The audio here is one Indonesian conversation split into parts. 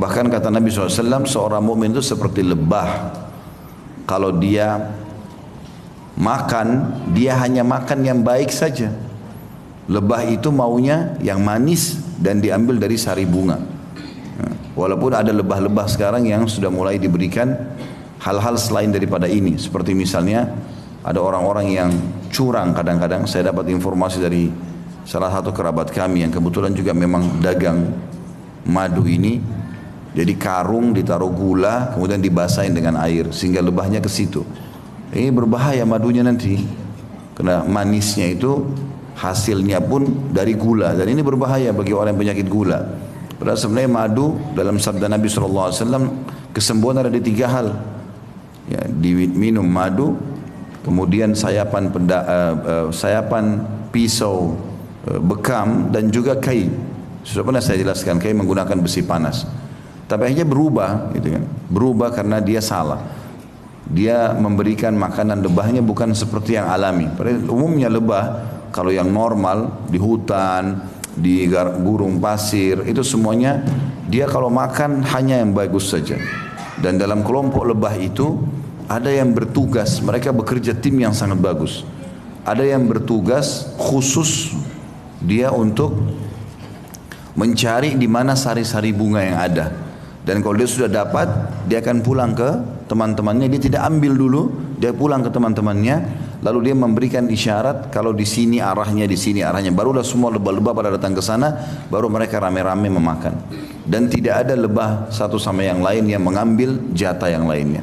Bahkan kata Nabi SAW, seorang mukmin itu seperti lebah. Kalau dia makan, dia hanya makan yang baik saja. Lebah itu maunya yang manis dan diambil dari sari bunga. Walaupun ada lebah-lebah sekarang yang sudah mulai diberikan hal-hal selain daripada ini. Seperti misalnya ada orang-orang yang curang kadang-kadang. Saya dapat informasi dari salah satu kerabat kami yang kebetulan juga memang dagang madu ini. Jadi karung ditaruh gula, kemudian dibasahin dengan air sehingga lebahnya ke situ. Ini berbahaya madunya nanti. Karena manisnya itu hasilnya pun dari gula, dan ini berbahaya bagi orang yang penyakit gula. Padahal sebenarnya madu dalam sabda Nabi SAW, kesembuhan ada di 3 hal. Ya, diminum madu, kemudian sayapan pisau bekam, dan juga kai. Sudah pernah saya jelaskan, kai menggunakan besi panas. Tapi akhirnya berubah, gitu kan? Berubah karena dia salah. Dia memberikan makanan lebahnya bukan seperti yang alami. Padahal umumnya lebah kalau yang normal di hutan, di gurun pasir, itu semuanya dia kalau makan hanya yang bagus saja. Dan dalam kelompok lebah itu ada yang bertugas, mereka bekerja tim yang sangat bagus. Ada yang bertugas khusus dia untuk mencari di mana sari-sari bunga yang ada. Dan kalau dia sudah dapat, dia akan pulang ke teman-temannya. Dia tidak ambil dulu, dia pulang ke teman-temannya. Lalu dia memberikan isyarat kalau di sini arahnya, di sini arahnya. Barulah semua lebah-lebah pada datang ke sana, baru mereka rame-rame memakan. Dan tidak ada lebah satu sama yang lain yang mengambil jatah yang lainnya.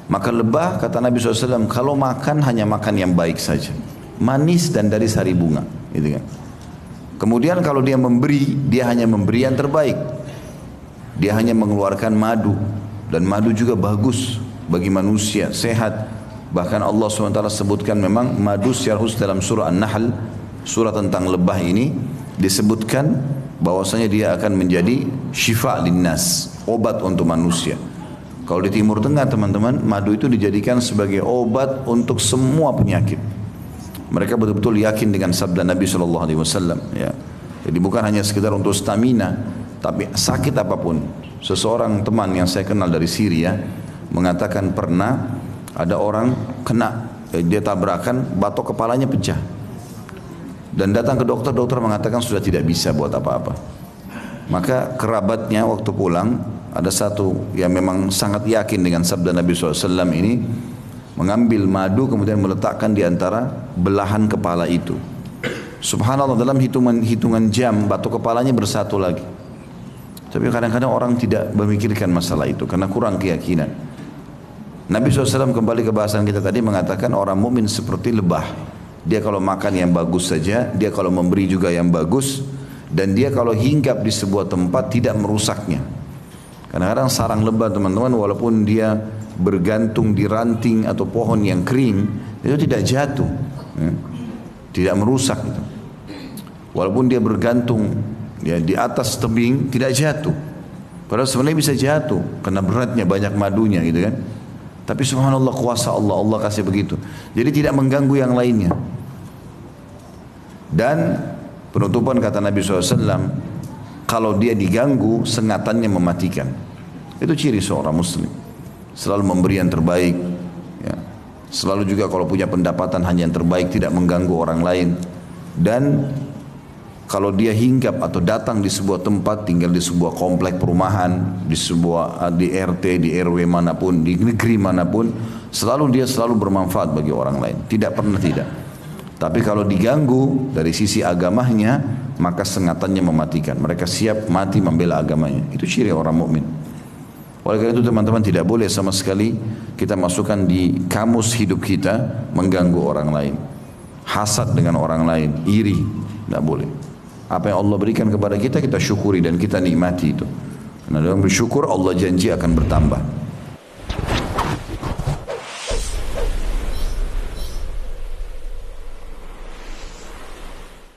Maka lebah, kata Nabi SAW, kalau makan hanya makan yang baik saja, manis dan dari sari bunga, gitu kan. Kemudian kalau dia memberi, dia hanya memberi yang terbaik. Dia hanya mengeluarkan madu, dan madu juga bagus bagi manusia, sehat. Bahkan Allah SWT sebutkan memang madu secara khusus dalam surah An-Nahl, surah tentang lebah ini, disebutkan bahwasanya dia akan menjadi syifa linnas, obat untuk manusia. Kalau di Timur Tengah teman-teman, madu itu dijadikan sebagai obat untuk semua penyakit. Mereka betul-betul yakin dengan sabda Nabi SAW. Ya. Jadi bukan hanya sekedar untuk stamina, tapi sakit apapun. Seseorang teman yang saya kenal dari Syria mengatakan pernah ada orang kena, dia tabrakan, batok kepalanya pecah. Dan datang ke dokter, dokter mengatakan sudah tidak bisa buat apa-apa. Maka kerabatnya waktu pulang, ada satu yang memang sangat yakin dengan sabda Nabi SAW ini, mengambil madu kemudian meletakkan di antara belahan kepala itu. Subhanallah, dalam hitungan jam batok kepalanya bersatu lagi. Tapi kadang-kadang orang tidak memikirkan masalah itu karena kurang keyakinan. Nabi SAW kembali ke bahasan kita tadi mengatakan orang mukmin seperti lebah. Dia kalau makan yang bagus saja, dia kalau memberi juga yang bagus, dan dia kalau hinggap di sebuah tempat tidak merusaknya. Kadang-kadang sarang lebah teman-teman, walaupun dia bergantung di ranting atau pohon yang kering, itu tidak jatuh, ya, tidak merusak itu. Walaupun dia bergantung ya di atas tebing, tidak jatuh. Padahal sebenarnya bisa jatuh karena beratnya, banyak madunya gitu kan. Tapi subhanallah, kuasa Allah, Allah kasih begitu. Jadi tidak mengganggu yang lainnya. Dan penutupan kata Nabi SAW, kalau dia diganggu, sengatannya mematikan. Itu ciri seorang muslim. Selalu memberi yang terbaik. Ya. Selalu juga kalau punya pendapatan hanya yang terbaik, tidak mengganggu orang lain. Dan kalau dia hinggap atau datang di sebuah tempat, tinggal di sebuah komplek perumahan, di RT, di RW manapun, di negeri manapun, dia selalu bermanfaat bagi orang lain. Tidak pernah tidak. Tapi kalau diganggu dari sisi agamanya, maka sengatannya mematikan. Mereka siap mati membela agamanya. Itu ciri orang mukmin. Oleh karena itu teman-teman, tidak boleh sama sekali kita masukkan di kamus hidup kita mengganggu orang lain. Hasad dengan orang lain, iri, tidak boleh. Apa yang Allah berikan kepada kita, kita syukuri dan kita nikmati itu. Karena dengan bersyukur Allah janji akan bertambah.